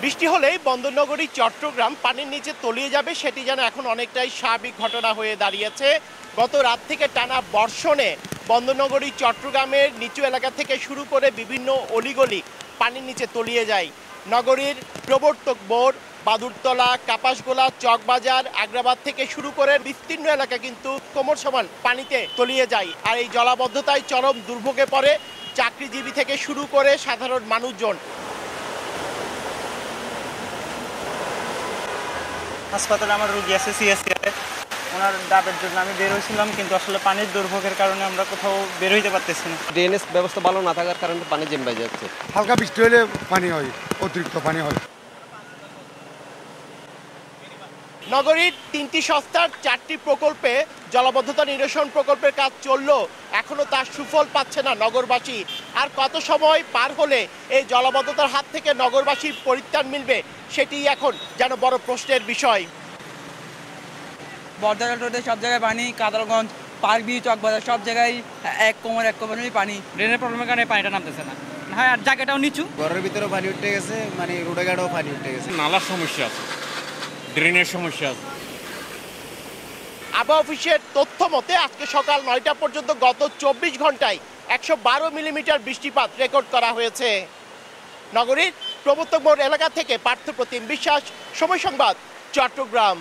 বৃষ্টি হলেই বন্দরনগরী চট্টগ্রাম পানির নিচে তলিয়ে যাবে, সেটি যেন এখন অনেকটাই স্বাভাবিক ঘটনা হয়ে দাঁড়িয়েছে। গত রাত থেকে টানা বর্ষণে বন্দরনগরী চট্টগ্রামের নিচু এলাকা থেকে শুরু করে বিভিন্ন অলিগলি পানির নিচে তলিয়ে যায়। নগরীর প্রবর্তক মোড়, বাদুরতলা, কাপাসগোলা, চকবাজার, আগ্রাবাদ থেকে শুরু করে বিস্তীর্ণ এলাকা কিন্তু কোমর সমান পানিতে তলিয়ে যায়। আর এই জলাবদ্ধতায় চরম দুর্ভোগে পড়ে চাকরিজীবী থেকে শুরু করে সাধারণ মানুষজন। হাসপাতালে আমার রোগী আছে সিএসসিতে, ওনার ডাবের জন্য আমি বের হয়েছিলাম, কিন্তু আসলে পানির দুর্ভোগের কারণে আমরা কোথাও বের হইতে পারতেছি না। ড্রেনেজ ব্যবস্থা ভালো না থাকার কারণে পানি জমে যাচ্ছে। হালকা বৃষ্টি হলে পানি হয়, অতিরিক্ত পানি হয়। নগরীর 3টি সংস্থার 4টি প্রকল্পে জলাবদ্ধতা নিরসন প্রকল্পের কাজ চললেও এখনো তার সুফল পাচ্ছে না নগরবাসী। আর কত সময় পার হলে এই জলাবদ্ধতার হাত থেকে নগরবাসীর পরিত্রাণ মিলবে, সেটি এখন যেন বড় প্রশ্নের বিষয়। বর্ধমান রোডে সব জায়গায় পানি, কাদালগঞ্জ, পার্ক বি, চকবাজার সব জায়গায় এক কোমরেরই পানি। ড্রেনের প্রবলেমের কারণে পানিটা নামতেছে না। হ্যাঁ, আর জায়গাটাও নিচু, ঘরের ভিতরেও পানি উঠে গেছে, মানে রোডে ঘাটেও পানি উঠে গেছে। নালার সমস্যা আছে, ড্রেনের সমস্যা আছে। আবহাওয়া অফিসের তথ্য মতে আজকে সকাল 9টা পর্যন্ত গত 24 ঘন্টায় 112 মিলিমিটার বৃষ্টিপাত রেকর্ড করা হয়েছে। নগরীর প্রবর্তক মোড় এলাকা থেকে পার্থ প্রতিম বিশ্বাস, সময় সংবাদ, চট্টগ্রাম।